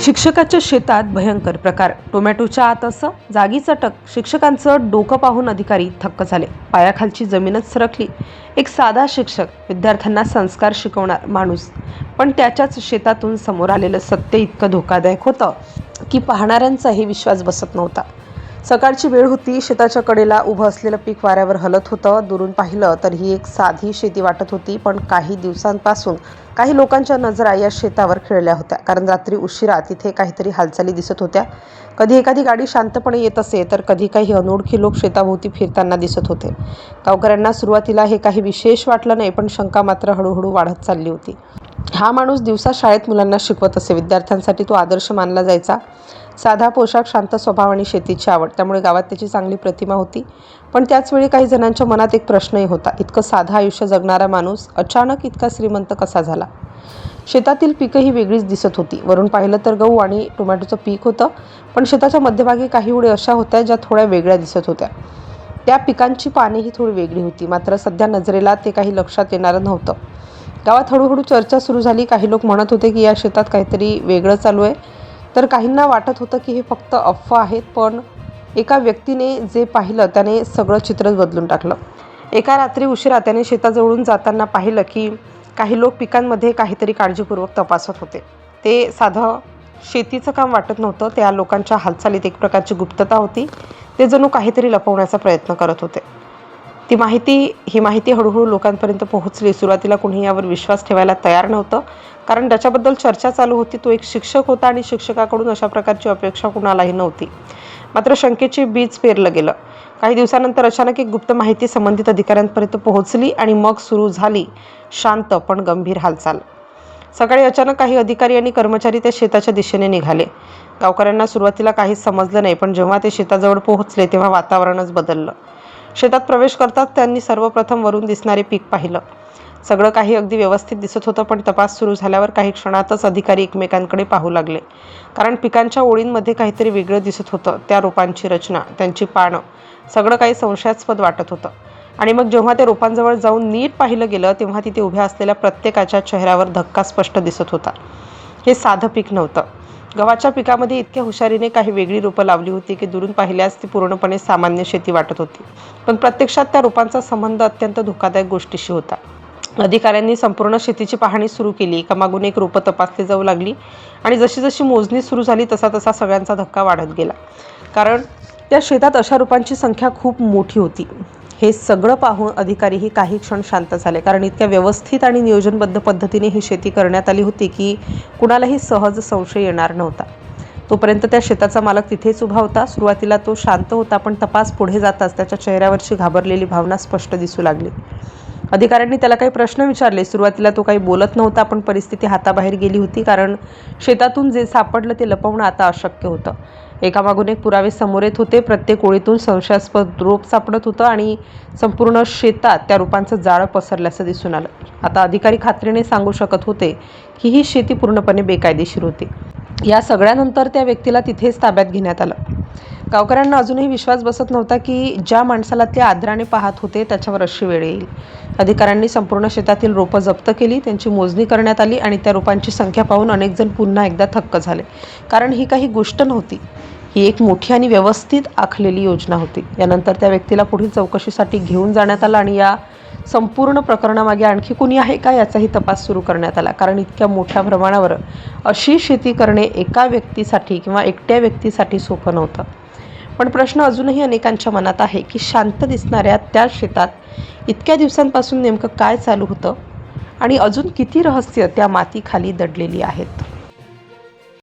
शिक्षकाच्या शेतात भयंकर प्रकार. टोमॅटोच्या आत असं जागीच अटक. शिक्षकांचं डोकं पाहून अधिकारी थक्क झाले. पायाखालची जमीनच सरकली. एक साधा शिक्षक, विद्यार्थ्यांना संस्कार शिकवणार माणूस, पण त्याच्याच शेतातून समोर आलेलं सत्य इतकं धोकादायक होतं की पाहणाऱ्यांचाही विश्वास बसत नव्हता. सकाळची वेळ होती. शेताच्या कडेला उभं असलेलं पीक वाऱ्यावर हलत होतं. दुरून पाहिलं तर ही एक साधी शेती वाटत होती, पण काही दिवसांपासून काही लोकांच्या नजरा या शेतावर खिळल्या होत्या. कारण रात्री उशिरा तिथे काहीतरी हालचाली दिसत होत्या. कधी एखादी गाडी शांतपणे येत असे, तर कधी काही अनोळखी लोक शेताभोवती फिरताना दिसत होते. गावकऱ्यांना सुरुवातीला हे काही विशेष वाटलं नाही, पण शंका मात्र हळूहळू वाढत चालली होती. हा माणूस दिवसा शाळेत मुलांना शिकवत असे. विद्यार्थ्यांसाठी तो आदर्श मानला जायचा. साधा पोशाख, शांत स्वभाव आणि शेतीची आवड, त्यामुळे गावात त्याची चांगली प्रतिमा होती. पण त्याचवेळी काही जणांच्या मनात एक प्रश्नही होता. इतकं साधं आयुष्य जगणारा माणूस अचानक इतका श्रीमंत कसा झाला? शेतातील पिकं ही वेगळीच दिसत होती. वरून पाहिलं तर गहू आणि टोमॅटोचं पीक होतं, पण शेताच्या मध्यभागी काही उडे अशा होत्या ज्या थोड्या वेगळ्या दिसत होत्या. त्या पिकांची पानेही थोडी वेगळी होती. मात्र सध्या नजरेला ते काही लक्षात येणारं नव्हतं. गावात हळूहळू चर्चा सुरू झाली. काही लोक म्हणत होते की या शेतात काहीतरी वेगळं चालू आहे, तर काहींना वाटत होतं की हे फक्त अफवा आहेत. पण एका व्यक्तीने जे पाहिलं त्याने सगळं चित्रच बदलून टाकलं. एका रात्री उशिरा त्याने शेताजवळून जाताना पाहिलं की काही लोक पिकांमध्ये काहीतरी काळजीपूर्वक तपासत होते. ते साधं शेतीचं काम वाटत नव्हतं. त्या लोकांच्या हालचालीत एक प्रकारची गुप्तता होती. ते जणू काहीतरी लपवण्याचा प्रयत्न करत होते. ही माहिती हळूहळू लोकांपर्यंत पोहोचली. सुरुवातीला कुणी यावर विश्वास ठेवायला तयार नव्हतं, कारण ज्याच्याबद्दल चर्चा चालू होती तो एक शिक्षक होता आणि शिक्षकाकडून अशा प्रकारची अपेक्षा कुणालाही नव्हती. मात्र शंकेचे बीज पेरलं गेलं. काही दिवसानंतर अचानक एक गुप्त माहिती संबंधित अधिकाऱ्यांपर्यंत पोहोचली आणि मग सुरू झाली शांत पण गंभीर हालचाल. सकाळी अचानक काही अधिकारी आणि कर्मचारी त्या शेताच्या दिशेने निघाले. गावकऱ्यांना सुरुवातीला काहीच समजलं नाही, पण जेव्हा ते शेताजवळ पोहोचले तेव्हा वातावरणच बदललं. शेतात प्रवेश करताच त्यांनी सर्वप्रथम वरून दिसणारे पीक पाहिलं. सगळं काही अगदी व्यवस्थित दिसत होतं, पण तपास सुरू झाल्यावर काही क्षणातच अधिकारी एकमेकांकडे पाहू लागले. कारण पिकांच्या ओळींमध्ये काहीतरी वेगळं दिसत होतं. त्या रोपांची रचना, त्यांची पानं, सगळं काही संशयास्पद वाटत होतं. आणि मग जेव्हा त्या रोपांजवळ जाऊन नीट पाहिलं गेलं, तेव्हा तिथे उभ्या असलेल्या प्रत्येकाच्या चेहऱ्यावर धक्का स्पष्ट दिसत होता. हे साधं पीक नव्हतं. गव्हाच्या पिकामध्ये इतक्या हुशारीने काही वेगळी रोपं लावली होती की दुरून पाहिल्यास ती पूर्णपणे सामान्य शेती वाटत होती. पण प्रत्यक्षात त्या रोपांचा संबंध अत्यंत धोकादायक गोष्टीशी होता. अधिकाऱ्यांनी संपूर्ण शेतीची पाहणी सुरू केली. एकामागून एक रोपं तपासली जाऊ लागली आणि जशी जशी मोजणी सुरू झाली तसा तसा सगळ्यांचा धक्का वाढत गेला. कारण त्या शेतात अशा रोपांची संख्या खूप मोठी होती. हे सगळं पाहून अधिकारीही काही क्षण शांत झाले, कारण इतक्या व्यवस्थित आणि नियोजनबद्ध पद्धतीने ही शेती करण्यात आली होती की कुणालाही सहज संशय येणार नव्हता. तोपर्यंत त्या शेताचा मालक तिथेच उभा होता. सुरुवातीला तो शांत होता, पण तपास पुढे जाताच त्याच्या चेहऱ्यावरची घाबरलेली भावना स्पष्ट दिसू लागली. अधिकाऱ्यांनी त्याला काही प्रश्न विचारले. सुरुवातीला तो काही बोलत नव्हता, पण परिस्थिती हाताबाहेर गेली होती. कारण शेतातून जे सापडलं ते लपवणं आता अशक्य होतं. एकामागून एक पुरावे समोर येत होते. प्रत्येक ओळीतून संशयास्पद रोप सापडत होतं आणि संपूर्ण शेतात त्या रोपांचं जाळं पसरल्याचं दिसून आलं. आता अधिकारी खात्रीने सांगू शकत होते की ही शेती पूर्णपणे बेकायदेशीर होती. या सगळ्यानंतर त्या व्यक्तीला तिथेच ताब्यात घेण्यात आलं. गावकऱ्यांना अजूनही विश्वास बसत नव्हता की ज्या माणसाला ते आदराने पाहत होते त्याच्यावर अशी वेळ येईल. अधिकाऱ्यांनी संपूर्ण शेतातील रोपं जप्त केली. त्यांची मोजणी करण्यात आली आणि त्या रोपांची संख्या पाहून अनेक जण पुन्हा एकदा थक्क झाले. कारण ही काही गोष्ट नव्हती. ही एक मोठी आणि व्यवस्थित आखलेली योजना होती. यानंतर त्या व्यक्तीला पुढील चौकशीसाठी घेऊन जाण्यात आलं आणि या संपूर्ण प्रकरणामागे आणखी कुणी आहे का याचाही तपास सुरू करण्यात आला. कारण इतक्या मोठ्या प्रमाणावर अशी शेती करणे एका व्यक्तीसाठी किंवा एकट्या व्यक्तीसाठी सोपं नव्हतं. पण प्रश्न अजूनही अनेकांच्या मनात आहे की शांत दिसणाऱ्या त्या शेतात इतक्या दिवसांपासून नेमकं काय चालू होतं आणि अजून किती रहस्य त्या मातीखाली दडलेली आहेत.